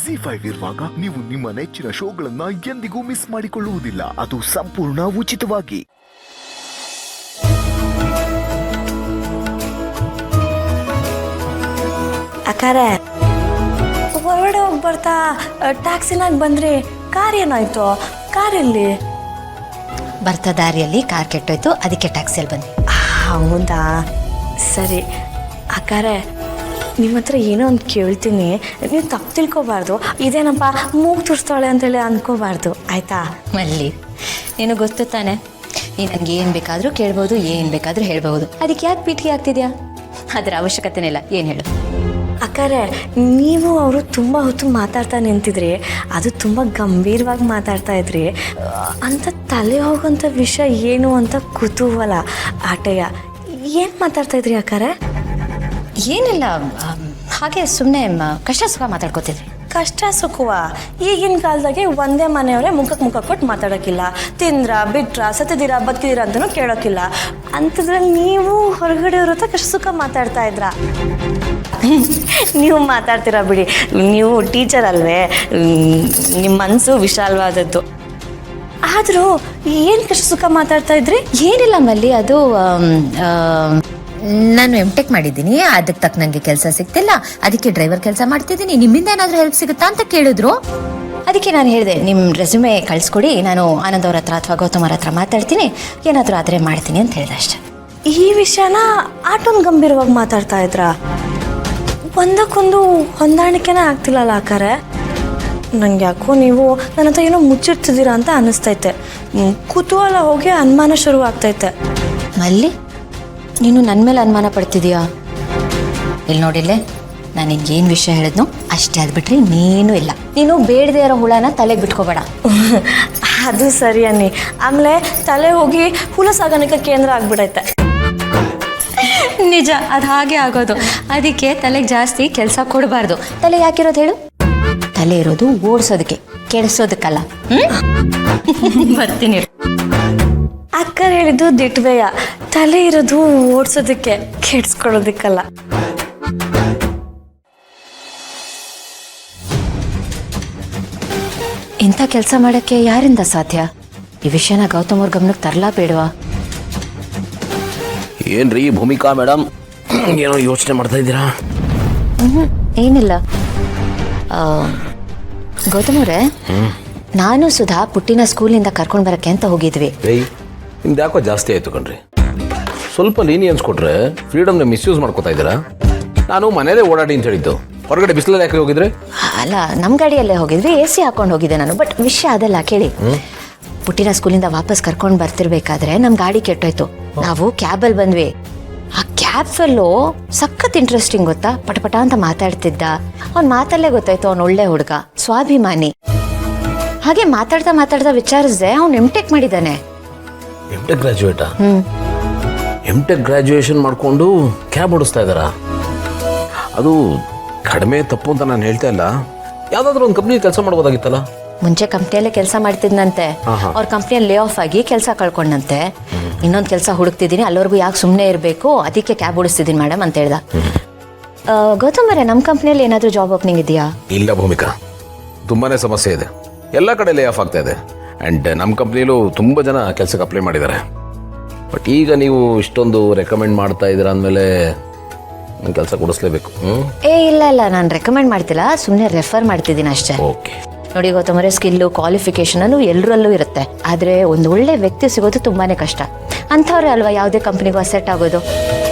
ZEE5 ಇರುವಾಗ ನೀವು ನಿಮ್ಮ ನೆಚ್ಚಿನ ಶೋಗಳನ್ನ ಎಂದಿಗೂ ಮಿಸ್ ಮಾಡಿಕೊಳ್ಳುವುದಿಲ್ಲ. ಅದು ಸಂಪೂರ್ಣ ಉಚಿತವಾಗಿ. ಅಕ್ಕಾರೆ ಹೊರಗಡೆ ಹೋಗಿ ಬರ್ತಾ ಟ್ಯಾಕ್ಸಿನಾಗ ಬಂದ್ರಿ, ಕಾರ್ ಏನಾಯ್ತು? ಕಾರ್ ಎಲ್ಲಿ? ಬರ್ತಾ ದಾರಿಯಲ್ಲಿ ಕಾರ್ ಕೆಟ್ಟೋಯ್ತು, ಅದಕ್ಕೆ ಟ್ಯಾಕ್ಸಿಯಲ್ಲಿ ಬಂದೆ. ಹೌದಾ, ಸರಿ. ಅಕ್ಕಾರೆ ನಿಮ್ಮ ಹತ್ರ ಏನೋ ಒಂದು ಕೇಳ್ತೀನಿ, ನೀವು ತಪ್ಪು ತಿಳ್ಕೊಬಾರ್ದು. ಇದೇನಪ್ಪ ಮೂಗು ತುರ್ಸ್ತಾಳೆ ಅಂತೇಳಿ ಅಂದ್ಕೋಬಾರ್ದು, ಆಯಿತಾ? ಮಲ್ಲಿ, ನೀನು ಗೊತ್ತು ತಾನೆ, ನೀನು ನನಗೆ ಏನು ಬೇಕಾದರೂ ಕೇಳ್ಬೋದು, ಏನು ಬೇಕಾದರೂ ಹೇಳ್ಬೋದು. ಅದಕ್ಕೆ ಯಾಕೆ ಪೀಠಿಗೆ ಆಗ್ತಿದ್ಯಾ? ಅದರ ಅವಶ್ಯಕತೆನೇ ಇಲ್ಲ. ಏನು ಹೇಳು? ಅಕ್ಕಾರೆ, ನೀವು ಅವರು ತುಂಬ ಹೊತ್ತು ಮಾತಾಡ್ತಾ ನಿಂತಿದ್ರಿ, ಅದು ತುಂಬ ಗಂಭೀರವಾಗಿ ಮಾತಾಡ್ತಾ ಇದ್ರಿ. ಅಂತ ತಲೆ ಹೋಗೋಂಥ ವಿಷಯ ಏನು ಅಂತ ಕುತೂಹಲ, ಆಟಯ್ಯ. ಏನು ಮಾತಾಡ್ತಾ ಇದ್ರಿ ಅಕ್ಕಾರೆ? ಏನಿಲ್ಲ, ಹಾಗೆ ಸುಮ್ಮನೆ ಕಷ್ಟ ಸುಖ ಮಾತಾಡ್ಕೋತಿದ್ರಿ. ಕಷ್ಟ ಸುಖವ? ಈಗಿನ ಕಾಲದಾಗೆ ಒಂದೇ ಮನೆಯವರೇ ಮುಖಕ್ಕೆ ಮುಖ ಕೊಟ್ಟು ಮಾತಾಡೋಕ್ಕಿಲ್ಲ. ತಿಂದ್ರ ಬಿಟ್ರ ಸತ್ತಿದ್ದೀರಾ ಬದುಕಿದ್ದೀರಾ ಅಂತಲೂ ಕೇಳೋಕ್ಕಿಲ್ಲ. ಅಂಥದ್ರಲ್ಲಿ ನೀವು ಹೊರಗಡೆ ಇರೋ ಕಷ್ಟ ಸುಖ ಮಾತಾಡ್ತಾ ಇದ್ರಾ? ನೀವು ಮಾತಾಡ್ತೀರಾ ಬಿಡಿ, ನೀವು ಟೀಚರ್ ಅಲ್ವೇ, ನಿಮ್ಮ ಮನಸ್ಸು ವಿಶಾಲವಾದದ್ದು. ಆದರೂ ಏನು ಕಷ್ಟ ಸುಖ ಮಾತಾಡ್ತಾ ಇದ್ರಿ? ಏನಿಲ್ಲ ಮಲ್ಲಿ, ಅದು ನಾನು M.Tech ಮಾಡಿದ್ದೀನಿ, ಅದಕ್ಕೆ ತಕ್ಕನಂಗೆ ಕೆಲಸ ಸಿಗ್ತಿಲ್ಲ, ಅದಕ್ಕೆ ಡ್ರೈವರ್ ಕೆಲಸ ಮಾಡ್ತಿದ್ದೀನಿ, ನಿಮ್ಮಿಂದ ಏನಾದರೂ ಹೆಲ್ಪ್ ಸಿಗುತ್ತಾ ಅಂತ ಕೇಳಿದ್ರು. ಅದಕ್ಕೆ ನಾನು ಹೇಳಿದೆ, ನಿಮ್ಮ ರೆಸ್ಯೂಮೆ ಕಳಿಸ್ಕೊಡಿ, ನಾನು ಆನಂದ್ ಅವ್ರ ಹತ್ರ ಅಥವಾ ಗೌತಮ್ ಅವ್ರ ಹತ್ರ ಮಾತಾಡ್ತೀನಿ, ಏನಾದರೂ ಆದರೆ ಮಾಡ್ತೀನಿ ಅಂತ ಹೇಳಿದೆ ಅಷ್ಟೆ. ಈ ವಿಷಯನ ಆಟೊಂದು ಗಂಭೀರವಾಗಿ ಮಾತಾಡ್ತಾ ಇದ್ರಾ? ಒಂದಕ್ಕೊಂದು ಹೊಂದಾಣಿಕೆನೇ ಆಗ್ತಿಲ್ಲಲ್ಲ ಅಕ್ಕಾರೆ. ನಂಗೆ ಯಾಕೋ ನೀವು ನನ್ನ ಹತ್ರ ಏನೋ ಮುಚ್ಚಿಡ್ತಿದ್ದೀರಾ ಅಂತ ಅನ್ನಿಸ್ತೈತೆ. ಕುತೂಹಲ ಹೋಗಿ ಅನುಮಾನ ಶುರು ಆಗ್ತೈತೆ. ಮಲ್ಲಿ, ನೀನು ನನ್ನ ಮೇಲೆ ಅನುಮಾನ ಪಡ್ತಿದೀಯಾ? ಇಲ್ಲಿ ನೋಡಿಲ್ಲೇ, ನಾನು ನಿನ್ಗೇನು ವಿಷಯ ಹೇಳಿದ್ನೋ ಅಷ್ಟೇ, ಅದು ಬಿಟ್ರೆ ನೀನು ಇಲ್ಲ. ನೀನು ಬೇಡದೇ ಇರೋ ಹುಳನ ತಲೆಗೆ ಬಿಟ್ಕೋಬೇಡ. ಅದು ಸರಿ ಅನ್ನಿ. ಆಮೇಲೆ ತಲೆ ಹೋಗಿ ಹುಳ ಸಾಗಾಣಿಕೆ ಕೇಂದ್ರ ಆಗ್ಬಿಡೈತೆ. ನಿಜ, ಅದು ಹಾಗೆ ಆಗೋದು. ಅದಕ್ಕೆ ತಲೆಗೆ ಜಾಸ್ತಿ ಕೆಲಸ ಕೊಡಬಾರ್ದು. ತಲೆ ಯಾಕಿರೋದು ಹೇಳು? ತಲೆ ಇರೋದು ಓಡಿಸೋದಕ್ಕೆ, ಕೆಡಿಸೋದಕ್ಕಲ್ಲ. ಬರ್ತೀನಿ. ಅಕ್ಕ ಹೇಳಿದ್ದು ದಿಟ್ವೆಯ, ತಲೆ ಇರೋದು ಓಡಿಸೋದಕ್ಕೆ, ಕೆಡ್ಸ್ಕೊಳ್ಳೋದಕ್ಕಲ್ಲ. ಇಂಥ ಕೆಲಸ ಮಾಡೋಕ್ಕೆ ಯಾರಿಂದ ಸಾಧ್ಯ? ಈ ವಿಷಯನ ಗೌತಮ್ ಅವ್ರ ಗಮನಕ್ಕೆ ತರಲಾ ಬೇಡವಾ? ಏನ್ರಿ ಭೂಮಿಕಾ ಮೇಡಮ್, ಏನೋ ಯೋಚನೆ ಮಾಡ್ತಾ ಇದ್ದೀರಾ? ಏನಿಲ್ಲ ಗೌತಮ್ ಅವರೇ, ನಾನು ಸುಧಾ ಪುಟ್ಟಿನ ಸ್ಕೂಲಿಂದ ಕರ್ಕೊಂಡು ಬರಕ್ಕೆ ಅಂತ ಹೋಗಿದ್ವಿ. ನಿಮ್ದು ಯಾಕೋ ಜಾಸ್ತಿ ಆಯ್ತು ಕಣ್ರಿ. ಸ್ವಲ್ಪ ಲೀನಿಯನ್ಸ್ ಕೊಟ್ರೆ ಫ್ರೀಡಮ್ನ ಮಿಸ್ಯೂಸ್ ಮಾಡ್ಕೋತಾ ಇದ್ದೀರಾ. ನಾನು ಮನೇಲೇ ಓಡಾಡಿ ಅಂತ ಹೇಳಿದ್ದು, ಹೊರಗಡೆ ಬಿಸಿಲಲ್ಲಿ ಯಾಕೆ ಹೋಗಿದ್ರೆ? ಅಲ್ಲ, ನಮ್ಮ ಗಾಡಿಯಲ್ಲೇ ಹೋಗಿದ್ವಿ, AC ಹಾಕೊಂಡು ಹೋಗಿದ್ದೆ ನಾನು. ಬಟ್ ವಿಷಯ ಅದಲ್ಲ ಕೇಳಿ. ಪುಟ್ಟಿನ ಸ್ಕೂಲಿಂದ ವಾಪಸ್ ಕರ್ಕೊಂಡು ಬರ್ತಿರ್ಬೇಕಾದ್ರೆ ನಮ್ಮ ಗಾಡಿ ಕೆಟ್ಟೋಯ್ತು. ನಾವು ಕ್ಯಾಬಲ್ಲಿ ಬಂದ್ವಿ. ಆ ಕ್ಯಾಬ್ ಫೆಲ್ಲೋ ಸಖತ್ ಇಂಟ್ರೆಸ್ಟಿಂಗ್ ಗೊತ್ತಾ, ಪಟಪಟ ಅಂತ ಮಾತಾಡ್ತಿದ್ದ. ಅವ್ನ ಮಾತಲ್ಲೇ ಗೊತ್ತಾಯ್ತು ಅವ್ನು ಒಳ್ಳೆ ಹುಡುಗ, ಸ್ವಾಭಿಮಾನಿ. ಹಾಗೆ ಮಾತಾಡ್ತಾ ಮಾತಾಡ್ತಾ ವಿಚಾರಿಸಿದೆ, ಅವ್ನು M.Tech ಮಾಡಿದ್ದಾನೆ. M.Tech ಗ್ರಾಜುಯೇಟಾ? M.Tech ಗ್ರಾಜುಯೇಷನ್ ಮಾಡಿಕೊಂಡು ಕ್ಯಾಬ್ ಓಡಿಸ್ತಾ ಇದ್ದಾರಾ? ಅದು ಕಡಿಮೆ ತಪ್ಪು ಅಂತ ನಾನು ಹೇಳ್ತಾ ಇಲ್ಲ. ಯಾವುದಾದ್ರೂ ಒಂದು ಕಂಪ್ನಿ ಕೆಲಸ ಮಾಡ್ಬೋದಾಗಿತ್ತಲ್ಲ. ಮುಂಚೆ ಕಂಪ್ನಿಯಲ್ಲೇ ಕೆಲಸ ಮಾಡ್ತಿದ್ನಂತೆ, ಅವ್ರ ಕಂಪ್ನಿಯಲ್ಲಿ ಲೇ ಆಫ್ ಆಗಿ ಕೆಲಸ ಕಳ್ಕೊಂಡಂತೆ. ಇನ್ನೊಂದು ಕೆಲಸ ಹುಡುಕ್ತಿದ್ದೀನಿ, ಅಲ್ಲಿವರೆಗೂ ಯಾಕೆ ಸುಮ್ಮನೆ ಇರಬೇಕು, ಅದಕ್ಕೆ ಕ್ಯಾಬ್ ಓಡಿಸ್ತಿದ್ದೀನಿ ಮೇಡಮ್ ಅಂತ ಹೇಳ್ದ. ಗೌತಮ್ ಅವರೇ, ನಮ್ಮ ಕಂಪ್ನಿಯಲ್ಲಿ ಏನಾದರೂ ಜಾಬ್ ಓಪನಿಂಗ್ ಇದೆಯಾ? ಇಲ್ಲ ಭೂಮಿಕಾ, ತುಂಬಾನೇ ಸಮಸ್ಯೆ ಇದೆ. ಎಲ್ಲ ಕಡೆ ಲೇ ಆಫ್ ಆಗ್ತಾ ಇದೆ. ಆ್ಯಂಡ್ ನಮ್ಮ ಕಂಪ್ನಿಯಲ್ಲೂ ತುಂಬ ಜನ ಕೆಲಸಕ್ಕೆ ಅಪ್ಲೈ ಮಾಡಿದ್ದಾರೆ. ಬಟ್ ಈಗ ನೀವು ಇಷ್ಟೊಂದು ರೆಕಮೆಂಡ್ ಮಾಡ್ತಾ ಇದ್ದೀರಾ ಅಂದಮೇಲೆ ನಾನು ಕೆಲಸ ಕೊಡಿಸ್ಲೇಬೇಕು. ಇಲ್ಲ ಇಲ್ಲ, ನಾನು ರೆಕಮೆಂಡ್ ಮಾಡ್ತಿಲ್ಲ, ಸುಮ್ಮನೆ ರೆಫರ್ ಮಾಡ್ತಿದ್ದೀನಿ ಅಷ್ಟೇ. ಓಕೆ. ನೋಡಿ ಗೌತಮ್ ಅವರೇ, ಸ್ಕಿಲ್ಲು ಕ್ವಾಲಿಫಿಕೇಶನ್ ಅನ್ನು ಎಲ್ಲರಲ್ಲೂ ಇರುತ್ತೆ, ಆದರೆ ಒಂದು ಒಳ್ಳೆ ವ್ಯಕ್ತಿ ಸಿಗೋದು ತುಂಬಾ ಕಷ್ಟ. ಅಂಥವ್ರೆ ಅಲ್ವಾ ಯಾವುದೇ ಕಂಪ್ನಿಗೂ ಅಸೆಟ್ ಆಗೋದು.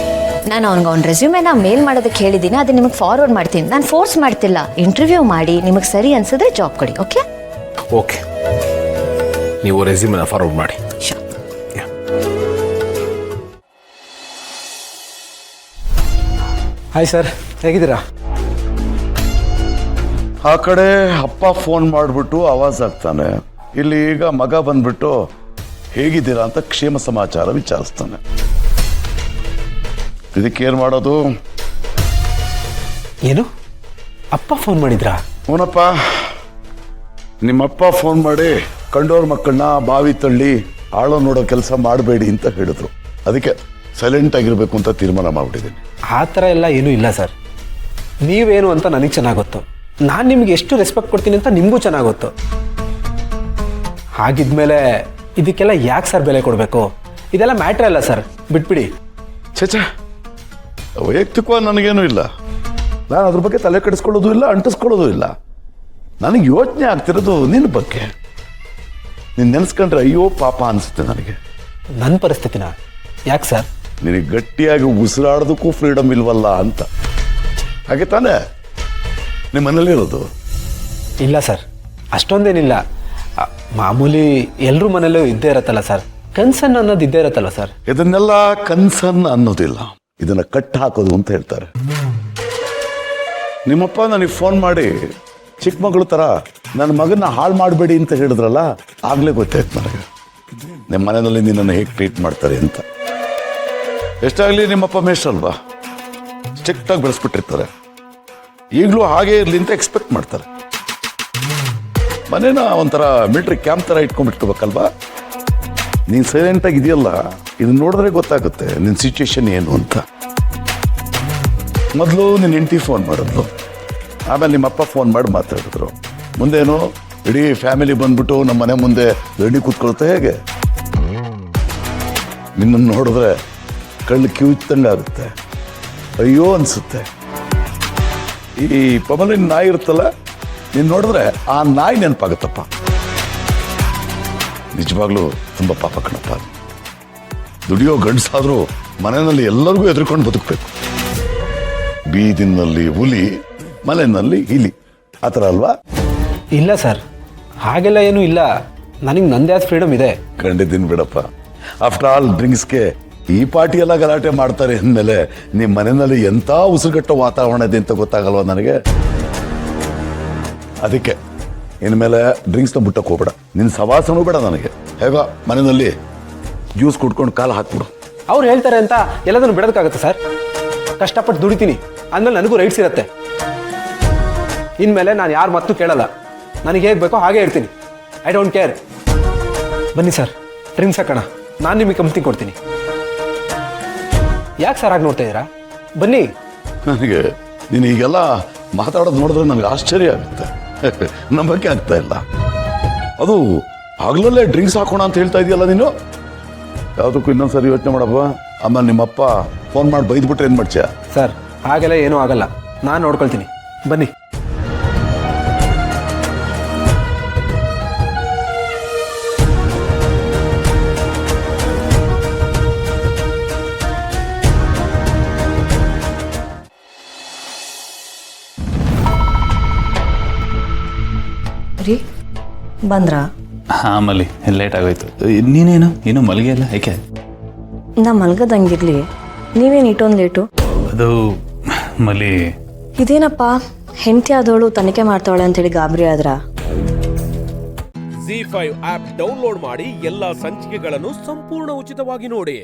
ನಾನು ಅವ್ನ ರೆಸ್ಯೂಮೆನ ಮೇಲ್ ಮಾಡೋದಕ್ಕೆ ಹೇಳಿದ್ದೀನಿ, ಅದು ನಿಮಗೆ ಫಾರ್ವರ್ಡ್ ಮಾಡ್ತೀನಿ. ನಾನು ಫೋರ್ಸ್ ಮಾಡ್ತಿಲ್ಲ. ಇಂಟರ್ವ್ಯೂ ಮಾಡಿ ನಿಮಗೆ ಸರಿ ಅನ್ಸಿದ್ರೆ ಜಾಬ್ ಕೊಡಿ. ಓಕೆ ಓಕೆ, ನೀವು ರೆಸ್ಯೂಮೆನ ಫಾರ್ವರ್ಡ್ ಮಾಡಿ. ಹಾಯ್ ಸರ್, ಹೇಗಿದ್ದೀರಾ? ಆ ಕಡೆ ಅಪ್ಪ ಫೋನ್ ಮಾಡಿಬಿಟ್ಟು ಆವಾಜ್ ಆಗ್ತಾನೆ, ಇಲ್ಲಿ ಈಗ ಮಗ ಬಂದ್ಬಿಟ್ಟು ಹೇಗಿದ್ದೀರಾ ಅಂತ ಕ್ಷೇಮ ಸಮಾಚಾರ ವಿಚಾರಿಸ್ತಾನೆ. ಇದಕ್ಕೇನು ಮಾಡೋದು? ಏನು, ಅಪ್ಪ ಫೋನ್ ಮಾಡಿದ್ರಾ? ಹೂನಪ್ಪ, ನಿಮ್ಮಪ್ಪ ಫೋನ್ ಮಾಡಿ ಕಂಡೋರ್ ಮಕ್ಕಳನ್ನ ಬಾವಿ ತಳ್ಳಿ ಆಳೋ ನೋಡೋ ಕೆಲಸ ಮಾಡಬೇಡಿ ಅಂತ ಹೇಳಿದ್ರು. ಅದಕ್ಕೆ ಸೈಲೆಂಟ್ ಆಗಿರಬೇಕು ಅಂತ ತೀರ್ಮಾನ ಮಾಡಿಬಿಟ್ಟಿದ್ದೀನಿ. ಆ ಥರ ಎಲ್ಲ ಏನೂ ಇಲ್ಲ ಸರ್. ನೀವೇನು ಅಂತ ನನಗೆ ಚೆನ್ನಾಗಿ ಗೊತ್ತು. ನಾನು ನಿಮ್ಗೆ ಎಷ್ಟು ರೆಸ್ಪೆಕ್ಟ್ ಕೊಡ್ತೀನಿ ಅಂತ ನಿಮಗೂ ಚೆನ್ನಾಗಿ ಗೊತ್ತು. ಹಾಗಿದ್ಮೇಲೆ ಇದಕ್ಕೆಲ್ಲ ಯಾಕೆ ಸರ್ ಬೆಲೆ ಕೊಡಬೇಕು? ಇದೆಲ್ಲ ಮ್ಯಾಟ್ರ್ ಅಲ್ಲ ಸರ್, ಬಿಟ್ಬಿಡಿ. ಛೇ, ವೈಯಕ್ತಿಕವಾಗಿ ನನಗೇನು ಇಲ್ಲ. ನಾನು ಅದ್ರ ಬಗ್ಗೆ ತಲೆ ಕೆಡಿಸ್ಕೊಳ್ಳೋದು ಇಲ್ಲ, ಅಂಟಿಸ್ಕೊಳ್ಳೋದು ಇಲ್ಲ. ನನಗೆ ಯೋಚನೆ ಆಗ್ತಿರೋದು ನಿನ್ನ ಬಗ್ಗೆ. ನೀನು ನೆನೆಸ್ಕೊಂಡ್ರೆ ಅಯ್ಯೋ ಪಾಪ ಅನಿಸುತ್ತೆ ನನಗೆ. ನನ್ನ ಪರಿಸ್ಥಿತಿನ ಯಾಕೆ ಸರ್? ನಿನಗೆ ಗಟ್ಟಿಯಾಗಿ ಉಸಿರಾಡೋದಕ್ಕೂ ಫ್ರೀಡಮ್ ಇಲ್ವಲ್ಲ ಅಂತ. ಹಾಗೆ ತಾನೇ ನಿಮ್ಮ ಮನೇಲಿ ಇರೋದು? ಇಲ್ಲ ಸರ್, ಅಷ್ಟೊಂದೇನಿಲ್ಲ. ಮಾಮೂಲಿ ಎಲ್ಲರೂ ಮನೇಲೂ ಇದ್ದೇ ಇರತ್ತಲ್ಲ ಸರ್, ಕನ್ಸರ್ನ್ ಅನ್ನೋದು ಇದ್ದೇ ಇರತ್ತಲ್ಲ ಸರ್. ಇದನ್ನೆಲ್ಲ ಕನ್ಸರ್ನ್ ಅನ್ನೋದಿಲ್ಲ, ಇದನ್ನ ಕಟ್ ಹಾಕೋದು ಅಂತ ಹೇಳ್ತಾರೆ. ನಿಮ್ಮಪ್ಪ ನನಗೆ ಫೋನ್ ಮಾಡಿ ಚಿಕ್ಕ ಮಗಳು ಥರ ನನ್ನ ಮಗನ ಹಾಳು ಮಾಡಬೇಡಿ ಅಂತ ಹೇಳಿದ್ರಲ್ಲ, ಆಗಲೇ ಗೊತ್ತಾಯ್ತು ನನಗೆ ನಿಮ್ಮ ಮನೆಯಲ್ಲಿ ನಿನ್ನನ್ನು ಹೇಗೆ ಟ್ರೀಟ್ ಮಾಡ್ತಾರೆ ಅಂತ. ಎಷ್ಟಾಗಲಿ ನಿಮ್ಮಪ್ಪ ಮೇಷ್ಟ್ರಲ್ವಾ, ಸ್ಟ್ರಿಕ್ಟಾಗಿ ಬೆಳೆಸ್ಬಿಟ್ಟಿರ್ತಾರೆ. ಈಗಲೂ ಹಾಗೆ ಇರಲಿ ಅಂತ ಎಕ್ಸ್ಪೆಕ್ಟ್ ಮಾಡ್ತಾರೆ. ಮನೇನ ಒಂಥರ ಮಿಲಿಟ್ರಿ ಕ್ಯಾಂಪ್ ಥರ ಇಟ್ಕೊಂಡ್ಬಿಟ್ಕೋಬೇಕಲ್ವಾ. ನೀನು ಸೈಲೆಂಟಾಗಿ ಇದೆಯಲ್ಲ, ಇದನ್ನ ನೋಡಿದ್ರೆ ಗೊತ್ತಾಗುತ್ತೆ ನಿನ್ನ ಸಿಚುವೇಶನ್ ಏನು ಅಂತ. ಮೊದಲು ನಿನ್ನ ಹೆಂಡತಿ ಫೋನ್ ಮಾಡಿದ್ಲು, ಆಮೇಲೆ ನಿಮ್ಮಪ್ಪ ಫೋನ್ ಮಾಡಿ ಮಾತಾಡಿದ್ರು. ಮುಂದೇನು ಇಡೀ ಫ್ಯಾಮಿಲಿ ಬಂದ್ಬಿಟ್ಟು ನಮ್ಮ ಮನೆ ಮುಂದೆ ರೆಡಿ ಕೂತ್ಕೊಳ್ತಾ ಹೇಗೆ? ನಿನ್ನನ್ನು ನೋಡಿದ್ರೆ ಕಳ್ಳು ಕಿವಿಚ್ದಂಗೆ ಆಗುತ್ತೆ, ಅಯ್ಯೋ ಅನಿಸುತ್ತೆ. ಈ ಪಮಲಿನ ನಾಯಿ ಇರುತ್ತಲ್ಲ, ನೀನು ನೋಡಿದ್ರೆ ಆ ನಾಯಿ ನೆನಪಾಗುತ್ತಪ್ಪ. ನಿಜವಾಗ್ಲೂ ತುಂಬ ಪಾಪ ಕಣಪ್ಪ. ದುಡಿಯೋ ಗಂಡಸಾದ್ರೂ ಮನೆಯಲ್ಲಿ ಎಲ್ಲರಿಗೂ ಎದುರ್ಕೊಂಡು ಬದುಕಬೇಕು. ಬೀದಿನಲ್ಲಿ ಹುಲಿ, ಮನೆಯಲ್ಲಿ ಇಲಿ, ಆ ಥರ ಅಲ್ವಾ? ಇಲ್ಲ ಸರ್, ಹಾಗೆಲ್ಲ ಏನೂ ಇಲ್ಲ. ನನಗೆ ನನ್ನದೇ ಆದ ಫ್ರೀಡಮ್ ಇದೆ. ಕಂಡಿದ್ದೀನಿ ಬಿಡಪ್ಪ. ಆಫ್ಟರ್ ಆಲ್ ಡ್ರಿಂಕ್ಸ್ಗೆ ಈ ಪಾರ್ಟಿ ಎಲ್ಲ ಗಲಾಟೆ ಮಾಡ್ತಾರೆ ಅಂದಮೇಲೆ ನಿಮ್ಮ ಮನೆಯಲ್ಲಿ ಎಂಥ ಉಸಿರುಗಟ್ಟೋ ವಾತಾವರಣ ಇದೆ ಅಂತ ಗೊತ್ತಾಗಲ್ವ ನನಗೆ. ಅದಕ್ಕೆ ಇನ್ಮೇಲೆ ಡ್ರಿಂಕ್ಸ್ನ ಬಿಟ್ಟಕ್ಕೆ ಹೋಗ್ಬೇಡ. ನಿನ್ನ ಸವಾಸನೂ ಬೇಡ ನನಗೆ. ಹೇಗೋ ಮನೆಯಲ್ಲಿ ಜ್ಯೂಸ್ ಕುಡ್ಕೊಂಡು ಕಾಲು ಹಾಕ್ಬಿಡು. ಅವ್ರು ಹೇಳ್ತಾರೆ ಅಂತ ಎಲ್ಲದನ್ನು ಬಿಡೋದಕ್ಕಾಗುತ್ತೆ ಸರ್? ಕಷ್ಟಪಟ್ಟು ದುಡಿತೀನಿ ಅಂದಮೇಲೆ ನನಗೂ ರೈಟ್ಸ್ ಇರುತ್ತೆ. ಇನ್ಮೇಲೆ ನಾನು ಯಾರ ಮಾತು ಕೇಳಲ್ಲ. ನನಗೆ ಹೇಗೆ ಬೇಕೋ ಹಾಗೆ ಇರ್ತೀನಿ. I don't care. ಬನ್ನಿ ಸರ್, ಡ್ರಿಂಕ್ಸ್ ಹಾಕೋಣ. ನಾನು ನಿಮಗೆ ಕಂಪ್ನಿ ಕೊಡ್ತೀನಿ. ಯಾಕೆ ಸರ್ ಹಾಗೆ ನೋಡ್ತಾ ಇದ್ದೀರಾ? ಬನ್ನಿ. ನನಗೆ ನೀನು ಈಗೆಲ್ಲ ಮಾತಾಡೋದು ನೋಡಿದ್ರೆ ನನಗೆ ಆಶ್ಚರ್ಯ ಆಗುತ್ತೆ. ನಂಬಕ್ಕೆ ಆಗ್ತಾ ಇಲ್ಲ. ಅದು ಹಗಲಲ್ಲೇ ಡ್ರಿಂಕ್ಸ್ ಹಾಕೋಣ ಅಂತ ಹೇಳ್ತಾ ಇದೆಯಲ್ಲ ನೀನು. ಯಾವುದಕ್ಕೂ ಇನ್ನೊಂದ್ಸರಿ ಯೋಚನೆ ಮಾಡಪ್ಪ. ಆಮೇಲೆ ನಿಮ್ಮಪ್ಪ ಫೋನ್ ಮಾಡಿ ಬೈದ್ಬಿಟ್ರೆ ಏನು ಮಾಡ್ತೀಯ? ಸರ್, ಹಾಗೆಲ್ಲ ಏನೂ ಆಗಲ್ಲ, ನಾನು ನೋಡ್ಕೊಳ್ತೀನಿ. ಬನ್ನಿ. ರೀ ಬಂದ್ರಾ? ಹಾಂ ಮಲ್ಲಿ, ಲೇಟ್ ಆಗೋಯ್ತು. ನೀನೇನು ಇನ್ನೂ ಮಲಗಿಯಲ್ಲ, ಯಾಕೆ? ನಾ ಮಲ್ಗದಂಗಿರ್ಲಿ, ನೀವೇನು ಇಟ್ಟೊಂದು ಲೇಟು? ಅದು ಮಲ್ಲಿ, ಇದೇನಪ್ಪ ಹೆಂಡತಿ ಆದವಳು ತನಿಖೆ ಮಾಡ್ತಾವಳೆ ಅಂತೇಳಿ ಗಾಬರಿ ಆದ್ರ? ZEE5 ಆಪ್ ಡೌನ್ಲೋಡ್ ಮಾಡಿ ಎಲ್ಲಾ ಸಂಚಿಕೆಗಳನ್ನು ಸಂಪೂರ್ಣ ಉಚಿತವಾಗಿ ನೋಡಿ.